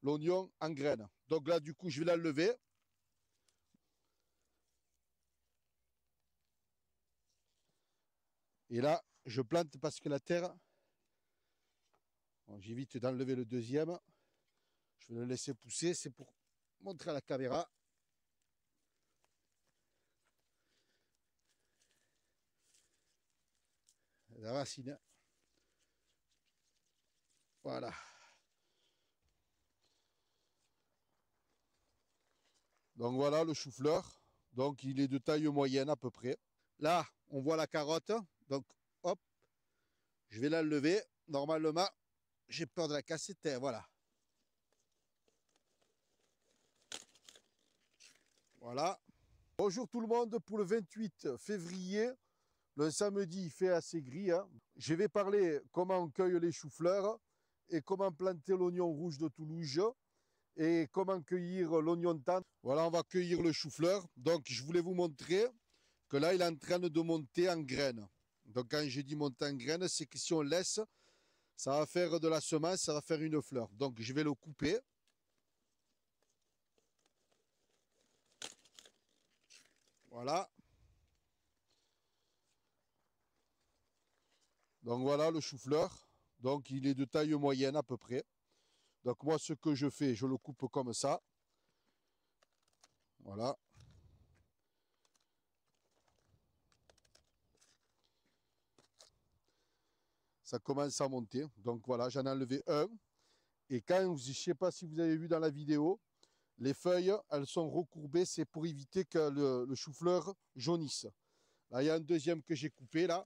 l'oignon en graines. Donc là, du coup, je vais l'enlever. Et là, je plante parce que la terre, bon, j'évite d'enlever le deuxième. Je vais le laisser pousser. C'est pour montrer à la caméra. La racine. Voilà. Donc voilà le chou-fleur. Donc il est de taille moyenne à peu près. Là, on voit la carotte. Donc hop, je vais l'enlever. Normalement, j'ai peur de la casser. Voilà. Voilà. Bonjour tout le monde pour le 28 février. Le samedi, il fait assez gris. Hein. Je vais parler comment on cueille les choux-fleurs et comment planter l'oignon rouge de Toulouse et comment cueillir l'oignon tendre. Voilà, on va cueillir le chou-fleur. Donc, je voulais vous montrer que là, il est en train de monter en graines. Donc, quand je dis monter en graines, c'est que si on laisse, ça va faire de la semence, ça va faire une fleur. Donc, je vais le couper. Voilà. Donc, voilà le chou-fleur. Donc, il est de taille moyenne à peu près. Donc, moi, ce que je fais, je le coupe comme ça. Voilà. Ça commence à monter. Donc, voilà, j'en ai enlevé un. Et quand, je ne sais pas si vous avez vu dans la vidéo, les feuilles, elles sont recourbées. C'est pour éviter que le chou-fleur jaunisse. Là, il y a un deuxième que j'ai coupé, là.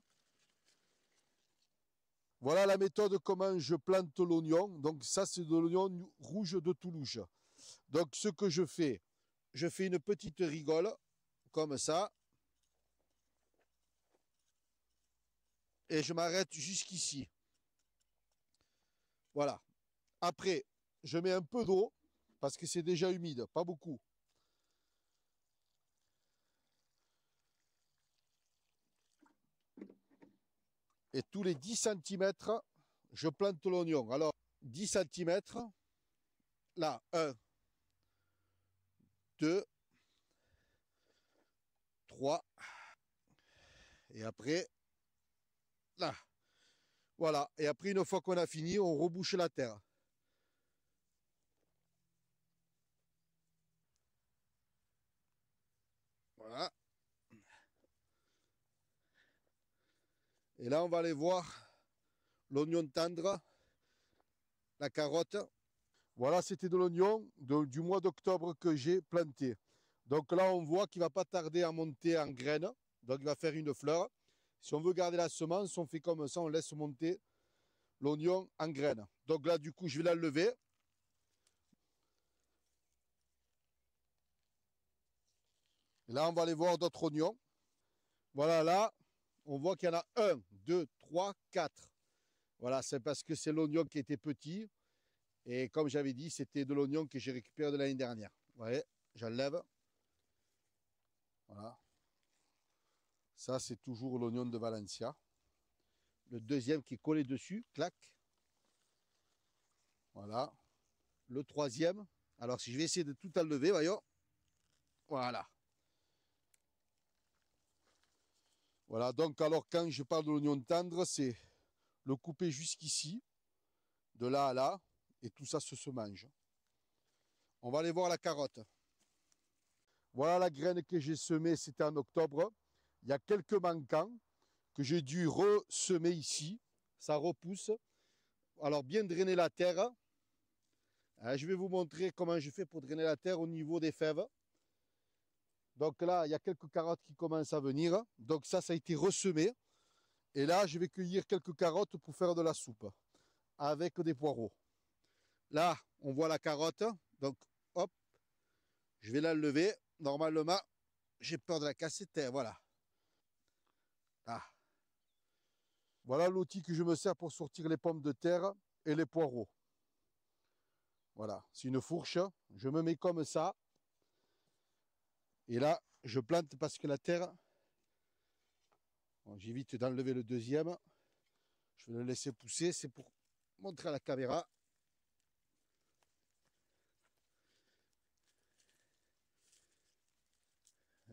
Voilà la méthode comment je plante l'oignon. Donc, ça, c'est de l'oignon rouge de Toulouse. Donc, ce que je fais une petite rigole, comme ça. Et je m'arrête jusqu'ici. Voilà. Après, je mets un peu d'eau, parce que c'est déjà humide, pas beaucoup. Et tous les 10 cm, je plante l'oignon. Alors, 10 cm, là, 1, 2, 3, et après, là. Voilà. Et après, une fois qu'on a fini, on rebouche la terre. Voilà. Et là, on va aller voir l'oignon tendre, la carotte. Voilà, c'était de l'oignon du mois d'octobre que j'ai planté. Donc là, on voit qu'il ne va pas tarder à monter en graines. Donc, il va faire une fleur. Si on veut garder la semence, on fait comme ça, on laisse monter l'oignon en graines. Donc là, du coup, je vais l'enlever. Et là, on va aller voir d'autres oignons. Voilà, là, on voit qu'il y en a 1, 2, 3, 4. Voilà, c'est parce que c'est l'oignon qui était petit. Et comme j'avais dit, c'était de l'oignon que j'ai récupéré de l'année dernière. Vous voyez, j'enlève. Voilà. Ça, c'est toujours l'oignon de Valencia. Le deuxième qui est collé dessus, clac. Voilà. Le troisième. Alors, si je vais essayer de tout enlever, voyons. Voilà. Voilà, donc alors quand je parle de l'oignon tendre, c'est le couper jusqu'ici, de là à là, et tout ça se mange. On va aller voir la carotte. Voilà la graine que j'ai semée, c'était en octobre. Il y a quelques manquants que j'ai dû ressemer ici. Ça repousse. Alors bien drainer la terre. Je vais vous montrer comment je fais pour drainer la terre au niveau des fèves. Donc là, il y a quelques carottes qui commencent à venir. Donc ça a été ressemé. Et là, je vais cueillir quelques carottes pour faire de la soupe avec des poireaux. Là, on voit la carotte. Donc, hop, je vais l'enlever. Normalement, j'ai peur de la casser. Voilà. Ah. Voilà l'outil que je me sers pour sortir les pommes de terre et les poireaux. Voilà, c'est une fourche. Je me mets comme ça. Et là, je plante parce que la terre... Bon, j'évite d'enlever le deuxième. Je vais le laisser pousser. C'est pour montrer à la caméra.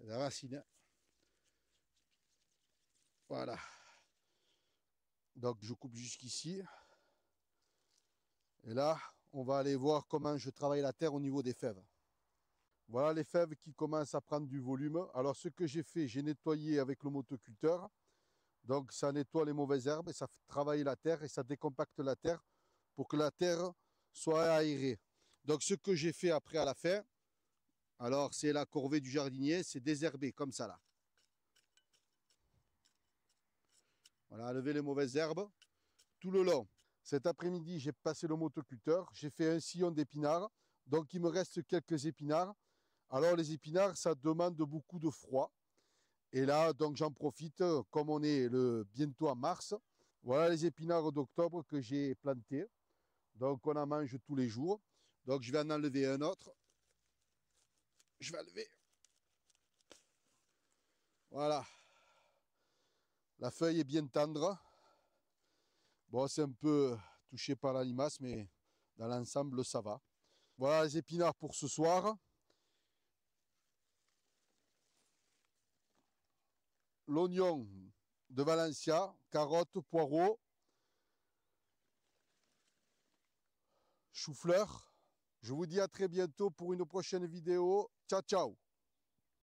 la racine. Voilà. Donc je coupe jusqu'ici. Et là, on va aller voir comment je travaille la terre au niveau des fèves. Voilà les fèves qui commencent à prendre du volume. Alors ce que j'ai fait, j'ai nettoyé avec le motoculteur. Donc ça nettoie les mauvaises herbes et ça travaille la terre et ça décompacte la terre pour que la terre soit aérée. Donc ce que j'ai fait après à la fin, alors c'est la corvée du jardinier, c'est désherber comme ça là. Voilà, enlever les mauvaises herbes tout le long. Cet après-midi, j'ai passé le motoculteur, j'ai fait un sillon d'épinards, donc il me reste quelques épinards. Alors les épinards, ça demande beaucoup de froid. Et là, donc j'en profite, comme on est bientôt en mars. Voilà les épinards d'octobre que j'ai plantés. Donc on en mange tous les jours. Donc je vais en enlever un autre. Je vais enlever. Voilà. La feuille est bien tendre. Bon, c'est un peu touché par la limace, mais dans l'ensemble, ça va. Voilà les épinards pour ce soir. L'oignon de Valencia, carottes, poireaux, chou-fleur. Je vous dis à très bientôt pour une prochaine vidéo. Ciao, ciao!